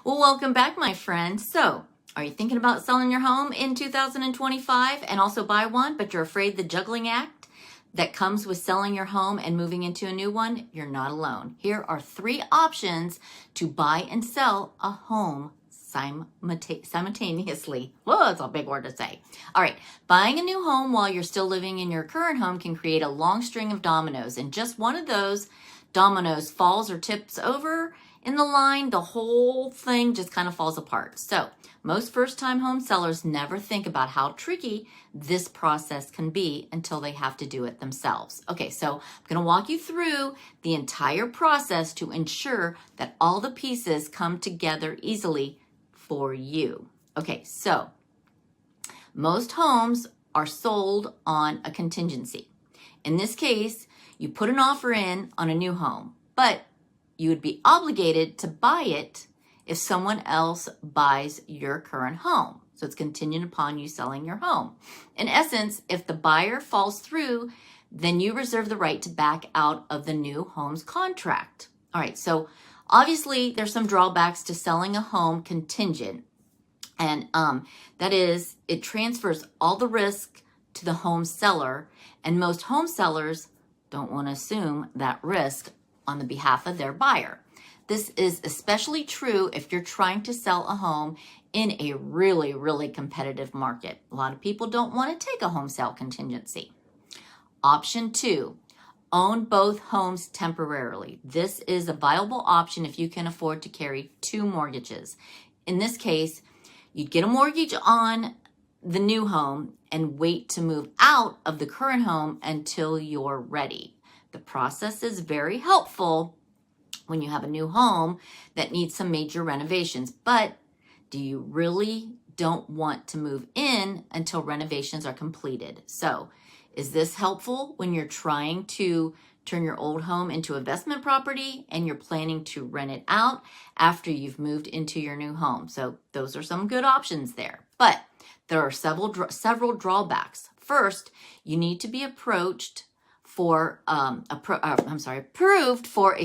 Well, welcome back, my friend. So, are you thinking about selling your home in 2025 and also buy one, but you're afraid the juggling act that comes with selling your home and moving into a new one? You're not alone. Here are 3 options to buy and sell a home simultaneously. Whoa, that's a big word to say. All right, buying a new home while you're still living in your current home can create a long string of dominoes, and just one of those dominoes falls or tips over in the line, the whole thing just kind of falls apart. So most first-time home sellers never think about how tricky this process can be until they have to do it themselves. Okay, so I'm going to walk you through the entire process to ensure that all the pieces come together easily for you. Okay, so most homes are sold on a contingency. In this case, you put an offer in on a new home, but you would be obligated to buy it if someone else buys your current home. So it's contingent upon you selling your home. In essence, if the buyer falls through, then you reserve the right to back out of the new home's contract. All right, so obviously there's some drawbacks to selling a home contingent. And that is, it transfers all the risk to the home seller, and most home sellers don't want to assume that risk on the behalf of their buyer. This is especially true if you're trying to sell a home in a really, really competitive market. A lot of people don't want to take a home sale contingency. Option 2, own both homes temporarily. This is a viable option if you can afford to carry 2 mortgages. In this case, you'd get a mortgage on the new home and wait to move out of the current home until you're ready. The process is very helpful when you have a new home that needs some major renovations, but do you really don't want to move in until renovations are completed? So is this helpful when you're trying to turn your old home into investment property and you're planning to rent it out after you've moved into your new home? So those are some good options there, but there are several drawbacks. First, you need to be approved for a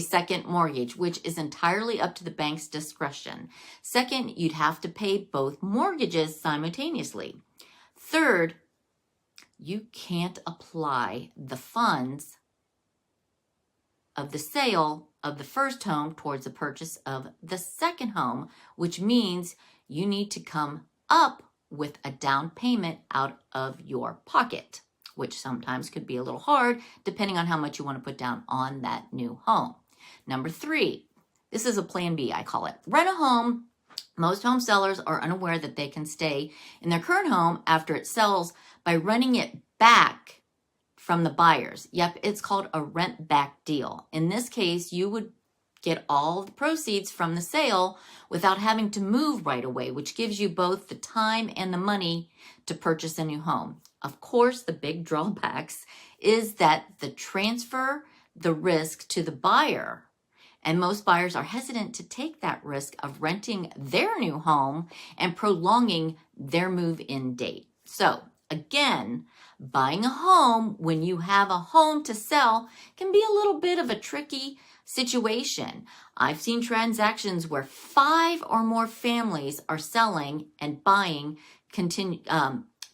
second mortgage, which is entirely up to the bank's discretion. Second, you'd have to pay both mortgages simultaneously. Third, you can't apply the funds of the sale of the first home towards the purchase of the second home, which means you need to come up with a down payment out of your pocket, which sometimes could be a little hard depending on how much you want to put down on that new home. Number 3, this is a plan B, I call it. Rent a home. Most home sellers are unaware that they can stay in their current home after it sells by renting it back from the buyers. Yep, it's called a rent back deal. In this case, you would get all the proceeds from the sale without having to move right away, which gives you both the time and the money to purchase a new home. Of course, the big drawbacks is that the transfer the risk to the buyer, and most buyers are hesitant to take that risk of renting their new home and prolonging their move-in date. So again, buying a home when you have a home to sell can be a little bit of a tricky situation. I've seen transactions where 5 or more families are selling and buying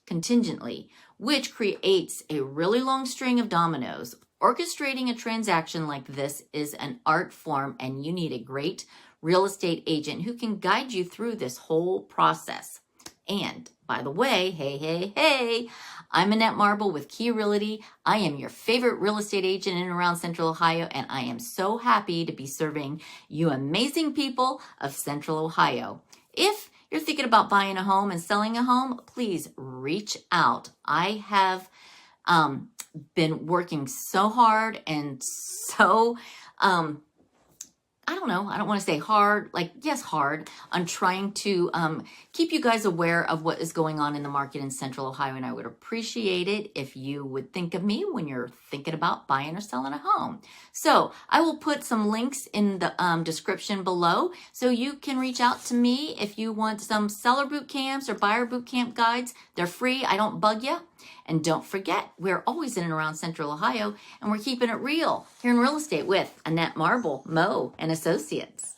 contingently, which creates a really long string of dominoes. Orchestrating a transaction like this is an art form, and you need a great real estate agent who can guide you through this whole process. And by the way, hey, I'm Annette Marble with Key Realty. I am your favorite real estate agent in and around Central Ohio, and I am so happy to be serving you amazing people of Central Ohio. If you're thinking about buying a home and selling a home, please reach out. I have been working so hard and so, I don't want to say hard, hard, on trying to keep you guys aware of what is going on in the market in Central Ohio, and I would appreciate it if you would think of me when you're thinking about buying or selling a home. So I will put some links in the description below so you can reach out to me if you want some seller boot camps or buyer boot camp guides. They're free. I don't bug you. And don't forget, we're always in and around Central Ohio, and we're keeping it real here in real estate with Annette Marble, Mo and Associates.